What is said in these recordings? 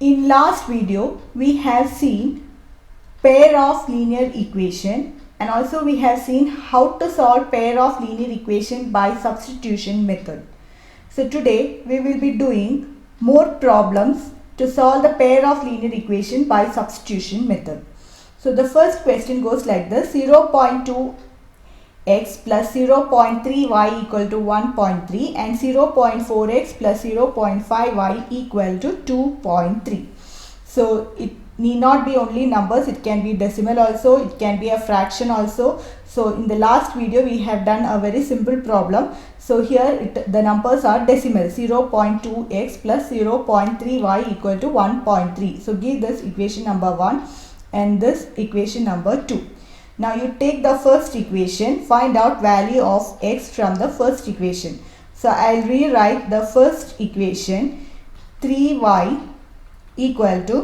In last video, we have seen pair of linear equation, and also we have seen how to solve pair of linear equation by substitution method. So today we will be doing more problems to solve the pair of linear equation by substitution method. So the first question goes like this: 0.2 x plus 0.3 y equal to 1.3 and 0.4 x plus 0.5 y equal to 2.3. So it need not be only numbers, it can be decimal also, it can be a fraction also. So in the last video we have done a very simple problem. So here the numbers are decimal: 0.2 x plus 0.3 y equal to 1.3. So give this equation number 1 and this equation number 2. Now you take the first equation, find out value of x from the first equation. So I'll rewrite the first equation: 3y equal to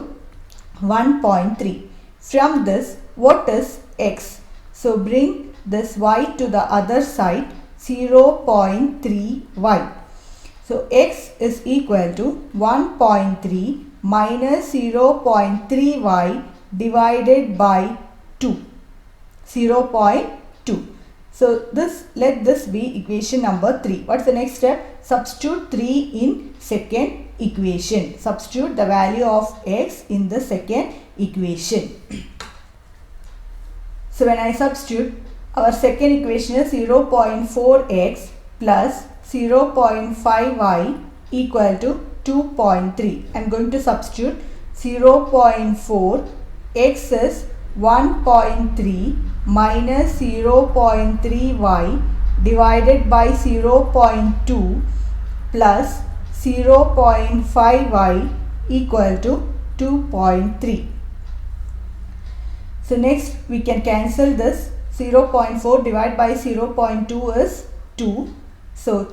1.3. From this, what is x? So bring this y to the other side, 0.3y. So x is equal to 1.3 minus 0.3y divided by 2. 0.2. So let this be equation number 3. What's the next step? Substitute 3 in second equation. Substitute the value of x in the second equation. So when I substitute, our second equation is 0.4x plus 0.5y equal to 2.3. I am going to substitute 0.4, x is 1.3 minus 0.3y divided by 0.2 plus 0.5y equal to 2.3. So next we can cancel this. 0.4 divided by 0.2 is 2. So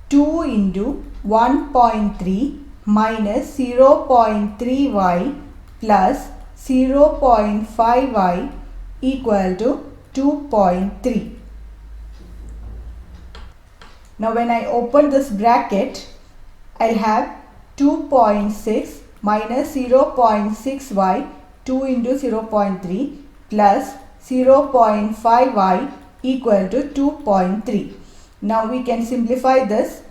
2 into 1.3 minus 0.3y plus 0.5y equal to 2.3. Now when I open this bracket, I'll have 2.6 minus 0.6y, 2 into 0.3 plus 0.5y equal to 2.3. Now we can simplify this.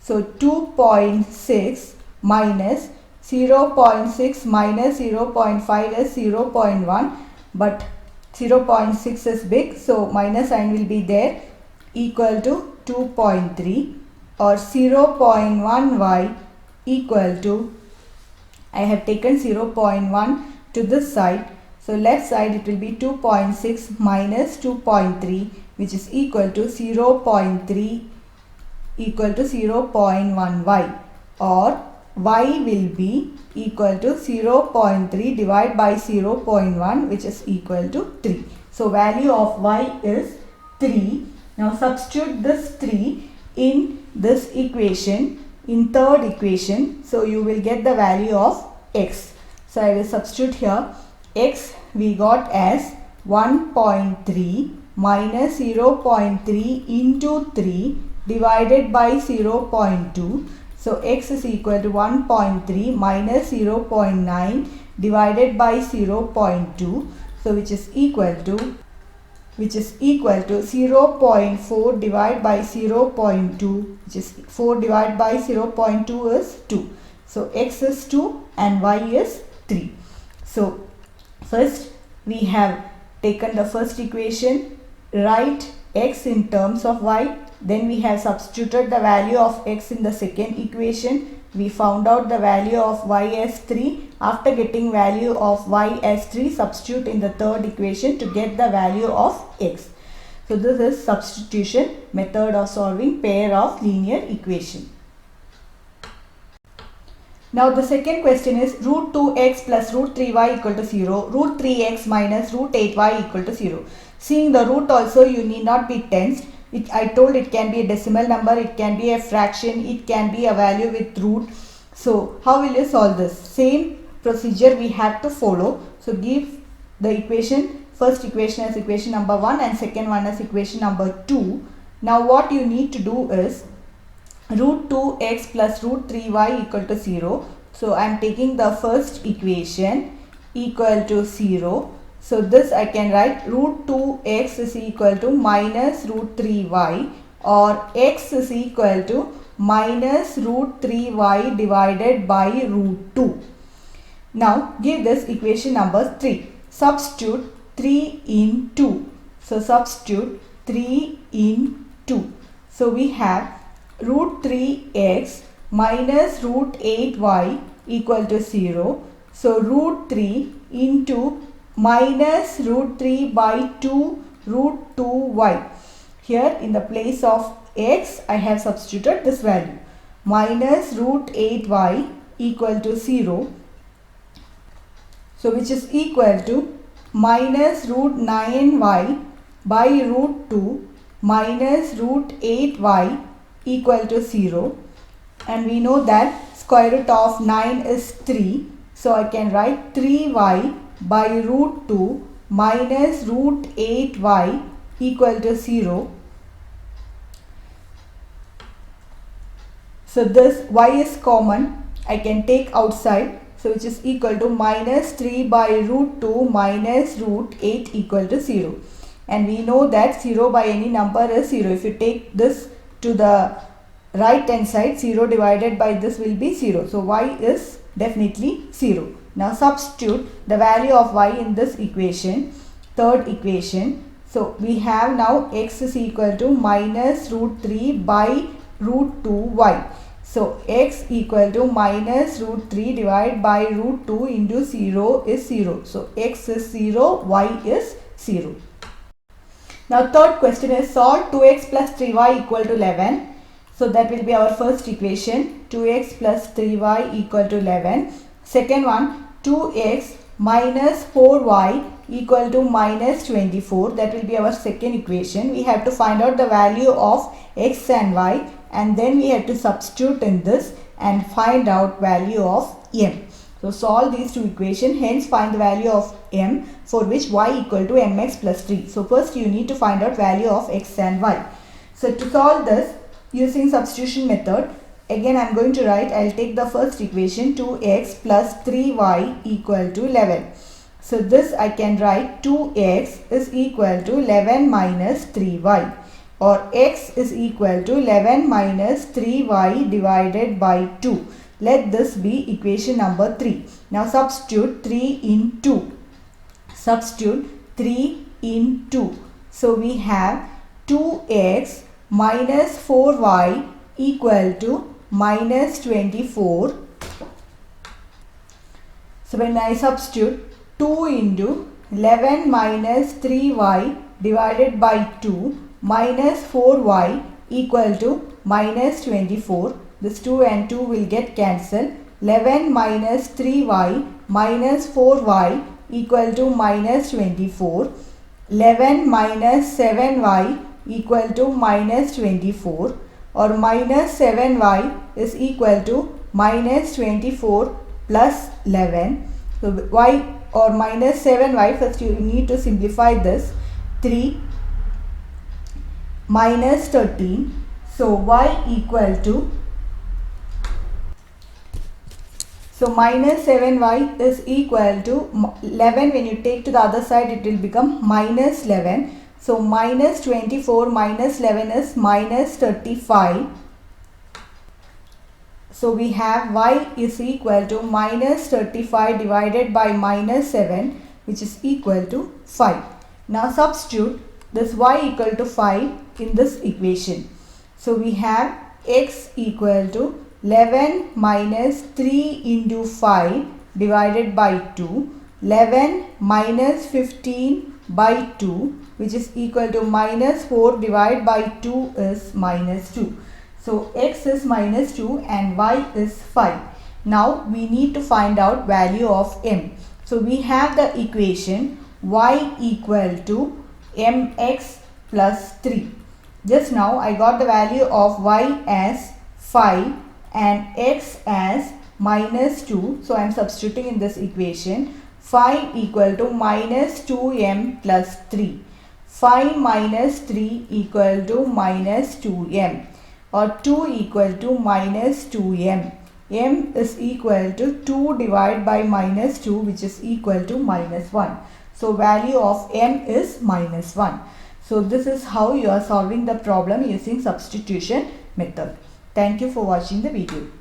So 2.6 minus 0.6 minus 0.5 is 0.1, but 0.6 is big, so minus sign will be there, equal to 2.3, or 0.1y equal to, I have taken 0.1 to this side, so left side it will be 2.6 minus 2.3, which is equal to 0.3 equal to 0.1y, or y will be equal to 0.3 divided by 0.1, which is equal to 3. So value of y is 3. Now substitute this 3 in this equation, in third equation. So you will get the value of x. So I will substitute here. X we got as 1.3 minus 0.3 into 3 divided by 0.2. So x is equal to 1.3 minus 0.9 divided by 0.2. So which is equal to 0.4 divided by 0.2, which is 4 divided by 0.2 is 2. So x is 2 and y is 3. So first we have taken the first equation, write x in terms of y. Then we have substituted the value of x in the second equation. We found out the value of y as 3. After getting value of y as 3, substitute in the third equation to get the value of x. So this is substitution method of solving pair of linear equation. Now the second question is root 2x plus root 3y equal to 0, root 3x minus root 8y equal to 0. Seeing the root also, you need not be tensed. I told it can be a decimal number, it can be a fraction, it can be a value with root. So how will you solve this? Same procedure we have to follow. So give the equation, first equation as equation number 1 and second one as equation number 2. Now what you need to do is root 2x plus root 3y equal to 0. So I am taking the first equation equal to 0. So this I can write root 2x is equal to minus root 3y, or x is equal to minus root 3y divided by root 2. Now give this equation number 3. Substitute 3 in 2. So substitute 3 in 2. So we have root 3x minus root 8y equal to 0. So root 3 into minus root 3 by 2 root 2y. Here in the place of x I have substituted this value. Minus root 8y equal to 0. So which is equal to minus root 9y by root 2 minus root 8y equal to 0. And we know that square root of 9 is 3. So I can write 3y by root 2 minus root 8y equal to 0. So this y is common. I can take outside. So which is equal to minus 3 by root 2 minus root 8 equal to 0. And we know that 0 by any number is 0. If you take this to the right hand side, 0 divided by this will be 0. So y is definitely 0. Now substitute the value of y in this equation, third equation. So we have now x is equal to minus root 3 by root 2y. So x equal to minus root 3 divided by root 2 into 0 is 0. So x is 0, y is 0. Now third question is solve 2x plus 3y equal to 11. So that will be our first equation, 2x plus 3y equal to 11. Second one, 2x minus 4y equal to minus 24. That will be our second equation. We have to find out the value of x and y, and then we have to substitute in this and find out value of m. So solve these two equations, hence find the value of m, for which y equal to mx plus 3. So first you need to find out value of x and y. So to solve this using substitution method, again I am going to write, I will take the first equation, 2x plus 3y equal to 11. So this I can write 2x is equal to 11 minus 3y, or x is equal to 11 minus 3y divided by 2. Let this be equation number 3. Now substitute 3 in 2. Substitute 3 in 2. So we have 2x minus 4y equal to minus 24. So when I substitute 2 into 11 minus 3y divided by 2 minus 4y equal to minus 24. This 2 and 2 will get cancelled. 11 minus 3y minus 4y equal to minus 24. 11 minus 7y equal to minus 24, or minus 7y is equal to minus 24 plus 11. So y or minus 7y, first you need to simplify this. 3 minus 13. So y equal to, so minus 7y is equal to 11. When you take to the other side, it will become minus 11. So minus 24 minus 11 is minus 35. So we have y is equal to minus 35 divided by minus 7, which is equal to 5. Now substitute this y equal to 5 in this equation. So we have x equal to 11 minus 3 into 5 divided by 2. 11 minus 15 by 2, which is equal to minus 4 divided by 2 is minus 2. So x is minus 2 and y is 5. Now we need to find out value of m. So we have the equation y equal to mx plus 3. Just now I got the value of y as 5 and x as minus 2. So I am substituting in this equation. 5 equal to minus 2m plus 3. 5 minus 3 equal to minus 2m, or 2 equal to minus 2m. m is equal to 2 divided by minus 2, which is equal to minus 1. So value of m is minus 1. So this is how you are solving the problem using substitution method. Thank you for watching the video.